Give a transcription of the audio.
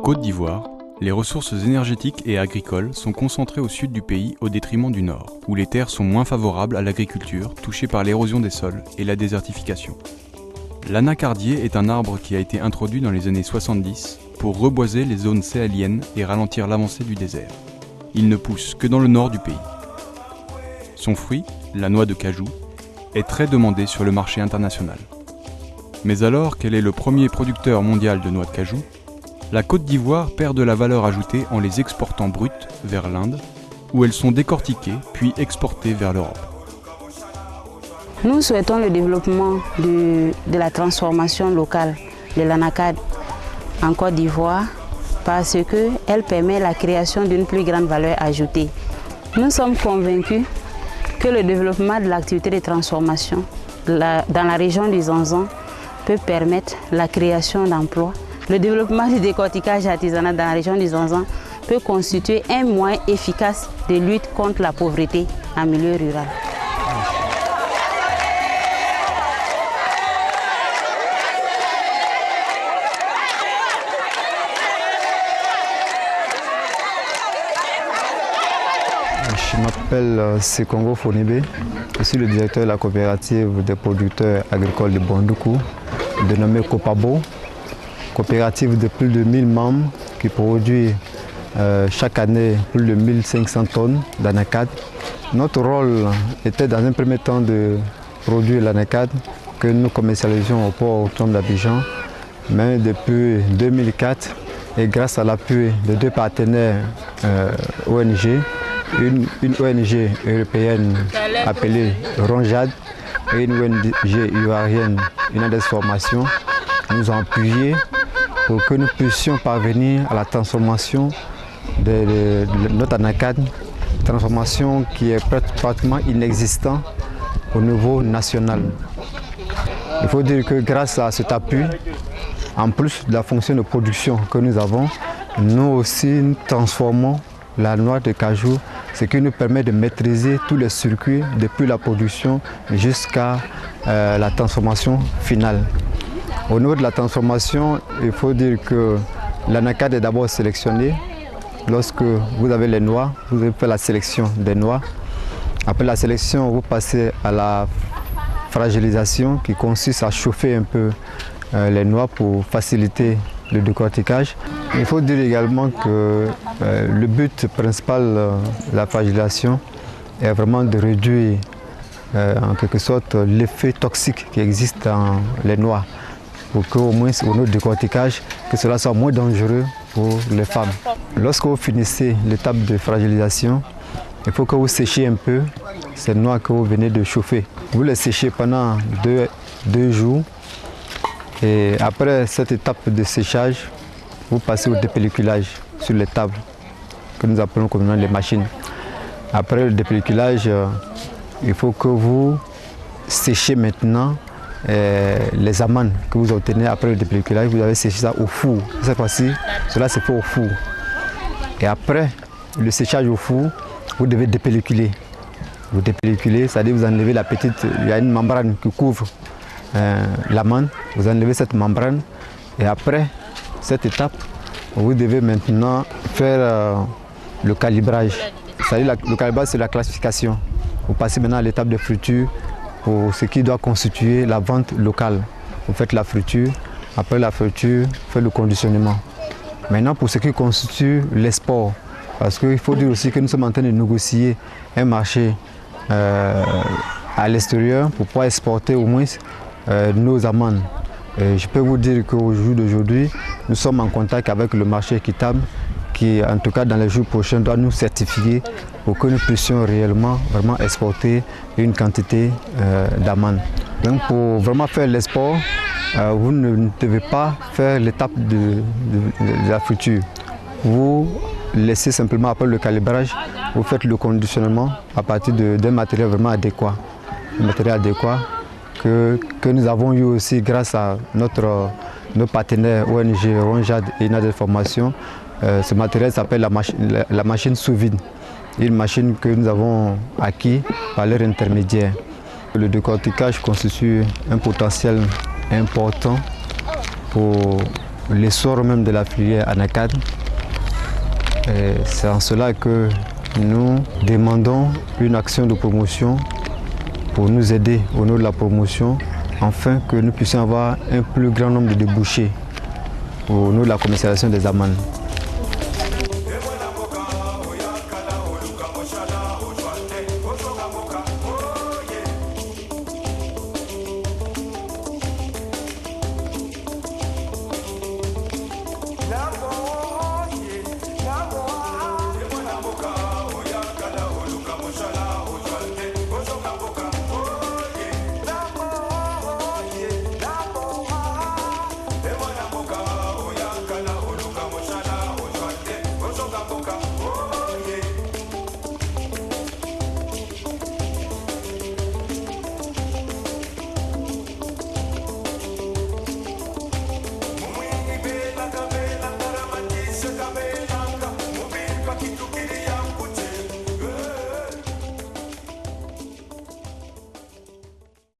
Côte d'Ivoire, les ressources énergétiques et agricoles sont concentrées au sud du pays au détriment du nord, où les terres sont moins favorables à l'agriculture, touchées par l'érosion des sols et la désertification. L'anacardier est un arbre qui a été introduit dans les années 70 pour reboiser les zones sahéliennes et ralentir l'avancée du désert. Il ne pousse que dans le nord du pays. Son fruit, la noix de cajou, est très demandé sur le marché international. Mais alors qu'elle est le premier producteur mondial de noix de cajou, la Côte d'Ivoire perd de la valeur ajoutée en les exportant brutes vers l'Inde, où elles sont décortiquées puis exportées vers l'Europe. Nous souhaitons le développement de la transformation locale de l'anacarde en Côte d'Ivoire parce qu'elle permet la création d'une plus grande valeur ajoutée. Nous sommes convaincus que le développement de l'activité de transformation dans la région du Zanzan peut permettre la création d'emplois. Le développement du décortiquage artisanal dans la région du Zanzan peut constituer un moyen efficace de lutte contre la pauvreté en milieu rural. Je m'appelle Sekongo Fonibé, je suis le directeur de la coopérative des producteurs agricoles de Bondoukou, dénommée Copabo, coopérative de plus de 1000 membres qui produit chaque année plus de 1500 tonnes d'anacarde. Notre rôle était dans un premier temps de produire l'anacarde que nous commercialisions au port autonome d'Abidjan, mais depuis 2004 et grâce à l'appui de deux partenaires ONG, une ONG européenne appelée Ronjad et une ONG ivoirienne, Inades Formation, nous ont appuyés pour que nous puissions parvenir à la transformation de notre anacarde, transformation qui est pratiquement inexistante au niveau national. Il faut dire que grâce à cet appui, en plus de la fonction de production que nous avons, nous aussi nous transformons la noix de cajou, ce qui nous permet de maîtriser tous les circuits depuis la production jusqu'à la transformation finale. Au niveau de la transformation, il faut dire que l'anacarde est d'abord sélectionnée. Lorsque vous avez les noix, vous avez fait la sélection des noix. Après la sélection, vous passez à la fragilisation qui consiste à chauffer un peu les noix pour faciliter le décortiquage. Il faut dire également que le but principal de la fragilisation est vraiment de réduire en quelque sorte l'effet toxique qui existe dans les noix pour qu'au moins au niveau du décortiquage, que cela soit moins dangereux pour les femmes. Lorsque vous finissez l'étape de fragilisation, il faut que vous séchiez un peu ces noix que vous venez de chauffer. Vous les séchez pendant deux jours et après cette étape de séchage, vous passez au dépelliculage sur les tables que nous appelons communément les machines. Après le dépelliculage, il faut que vous séchiez maintenant les amandes que vous obtenez après le dépelliculage. Vous avez séché ça au four. Cette fois-ci, cela se fait au four. Et après le séchage au four, vous devez dépelliculer. Vous dépelliculez, c'est-à-dire vous enlevez la petite, il y a une membrane qui couvre l'amande. Vous enlevez cette membrane et après cette étape, vous devez maintenant faire le calibrage. C'est-à-dire le calibrage, c'est la classification. Vous passez maintenant à l'étape de friture pour ce qui doit constituer la vente locale. Vous faites la friture, après la friture, vous faites le conditionnement. Maintenant, pour ce qui constitue l'export, parce qu'il faut dire aussi que nous sommes en train de négocier un marché à l'extérieur pour pouvoir exporter au moins nos amandes. Je peux vous dire qu'au jour d'aujourd'hui, nous sommes en contact avec le marché équitable qui, en tout cas dans les jours prochains, doit nous certifier pour que nous puissions réellement vraiment exporter une quantité d'amandes. Donc pour vraiment faire l'export, vous ne devez pas faire l'étape de la friture. Vous laissez simplement après le calibrage, vous faites le conditionnement à partir d'un matériel vraiment adéquat. Un matériel adéquat que nous avons eu aussi grâce à nos partenaires ONG, Ronjad et Inades Formation. Ce matériel s'appelle la machine sous vide, une machine que nous avons acquis par leur intermédiaire. Le décortiquage constitue un potentiel important pour l'essor même de la filière anacarde. C'est en cela que nous demandons une action de promotion pour nous aider au nom de la promotion, afin que nous puissions avoir un plus grand nombre de débouchés au nom de la commercialisation des amandes.